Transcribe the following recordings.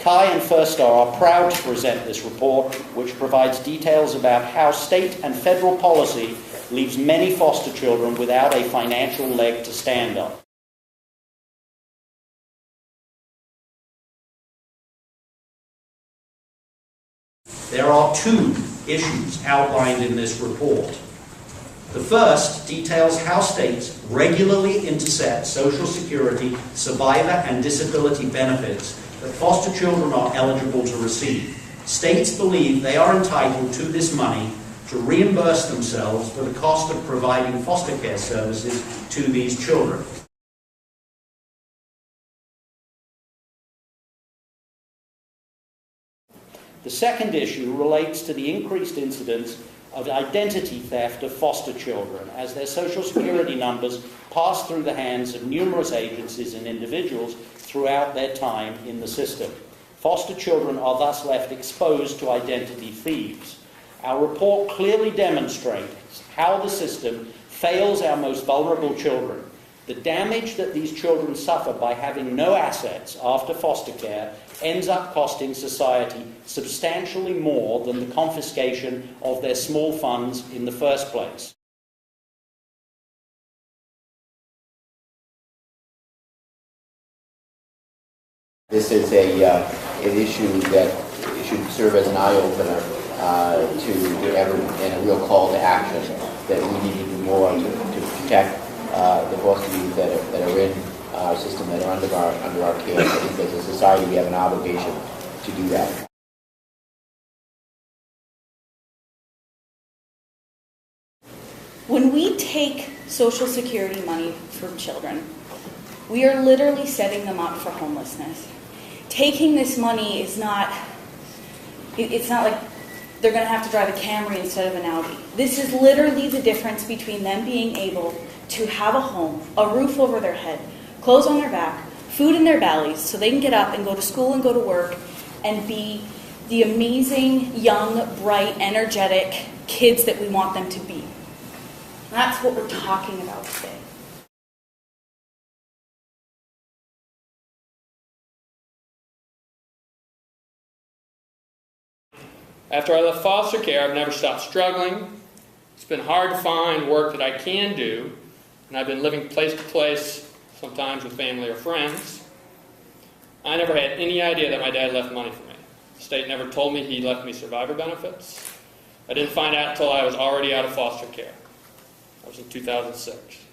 Kai and First Star are proud to present this report, which provides details about how state and federal policy leaves many foster children without a financial leg to stand on. There are two issues outlined in this report. The first details how states regularly intercept Social Security, survivor, and disability benefits that foster children are eligible to receive. States believe they are entitled to this money to reimburse themselves for the cost of providing foster care services to these children. The second issue relates to the increased incidence of identity theft of foster children as their Social Security numbers pass through the hands of numerous agencies and individuals throughout their time in the system. Foster children are thus left exposed to identity thieves. Our report clearly demonstrates how the system fails our most vulnerable children. The damage that these children suffer by having no assets after foster care ends up costing society substantially more than the confiscation of their small funds in the first place. This is an issue that should serve as an eye-opener to everyone, and a real call to action that we need to do more to protect the foster youth that are in our system, that are under our care. I think as a society we have an obligation to do that. When we take Social Security money from children, we are literally setting them up for homelessness. Taking this money is not, it's not like they're going to have to drive a Camry instead of an Audi. This is literally the difference between them being able to have a home, a roof over their head, clothes on their back, food in their bellies, so they can get up and go to school and go to work and be the amazing, young, bright, energetic kids that we want them to be. That's what we're talking about today. After I left foster care, I've never stopped struggling. It's been hard to find work that I can do, and I've been living place to place, sometimes with family or friends. I never had any idea that my dad left money for me. The state never told me he left me survivor benefits. I didn't find out until I was already out of foster care. That was in 2006.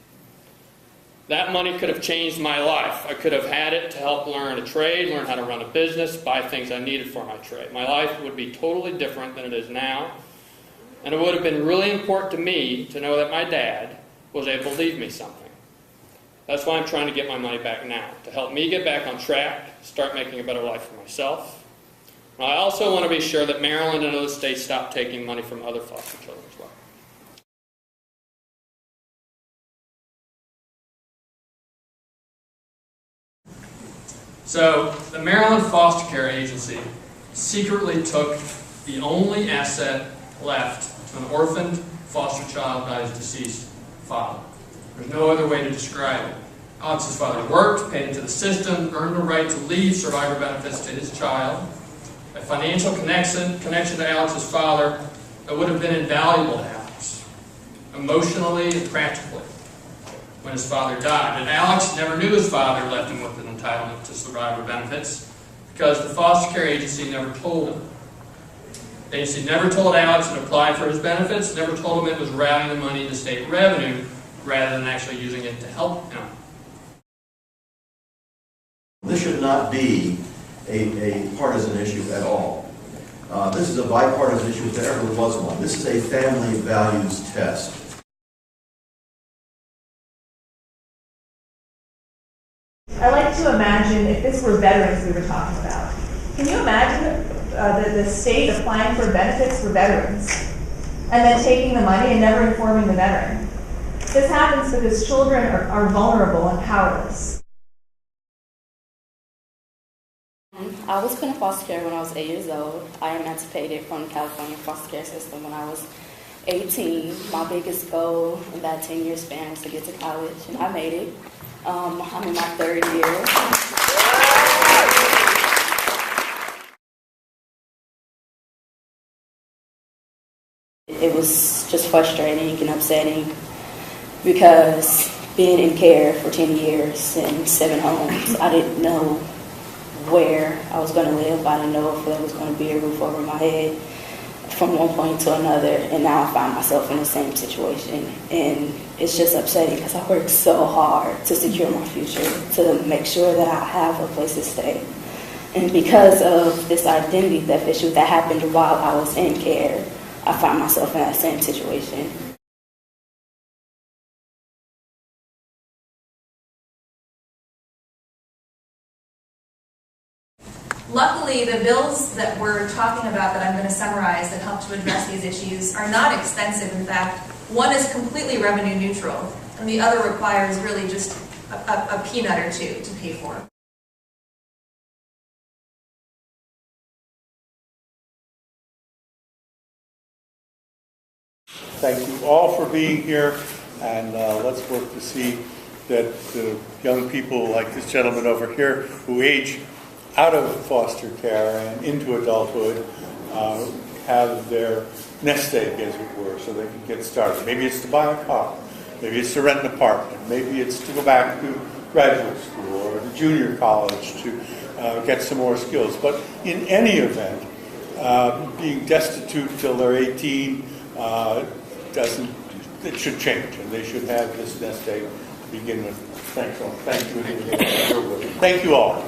That money could have changed my life. I could have had it to help learn a trade, learn how to run a business, buy things I needed for my trade. My life would be totally different than it is now, and it would have been really important to me to know that my dad was able to leave me something. That's why I'm trying to get my money back now, to help me get back on track, start making a better life for myself. And I also want to be sure that Maryland and other states stop taking money from other foster children as well. So, the Maryland Foster Care Agency secretly took the only asset left to an orphaned foster child by his deceased father. There's no other way to describe it. Alex's father worked, paid into the system, earned the right to leave survivor benefits to his child. A financial connection to Alex's father that would have been invaluable to Alex, emotionally and practically, when his father died. And Alex never knew his father left him with an entitlement to survivor benefits because the foster care agency never told him. The agency never told Alex to apply for his benefits, never told him it was routing the money to state revenue rather than actually using it to help him. This should not be a partisan issue at all. This is a bipartisan issue if there ever was one. This is a family values test. I like to imagine if this were veterans we were talking about. Can you imagine the state applying for benefits for veterans and then taking the money and never informing the veteran? This happens because children are vulnerable and powerless. I was put in foster care when I was 8 years old. I emancipated from the California foster care system when I was 18. My biggest goal in that 10-year span was to get to college, and I made it. I'm in my third year. It was just frustrating and upsetting because being in care for 10 years in 7 homes, I didn't know where I was going to live. I didn't know if there was going to be a roof over my head from one point to another, and now I find myself in the same situation. And it's just upsetting because I worked so hard to secure my future, to make sure that I have a place to stay. And because of this identity theft issue that happened while I was in care, I find myself in that same situation. Luckily, the bills that we're talking about that I'm going to summarize that help to address these issues are not expensive. In fact, one is completely revenue neutral, and the other requires really just a peanut or two to pay for. Thank you all for being here, and let's work to see that the young people like this gentleman over here who age out of foster care and into adulthood have their nest egg, as it were, so they can get started. Maybe it's to buy a car, maybe it's to rent an apartment, maybe it's to go back to graduate school or to junior college to get some more skills. But in any event, being destitute till they're 18 it should change, and they should have this nest egg to begin with. Thanks all. Thank you. Thank you all.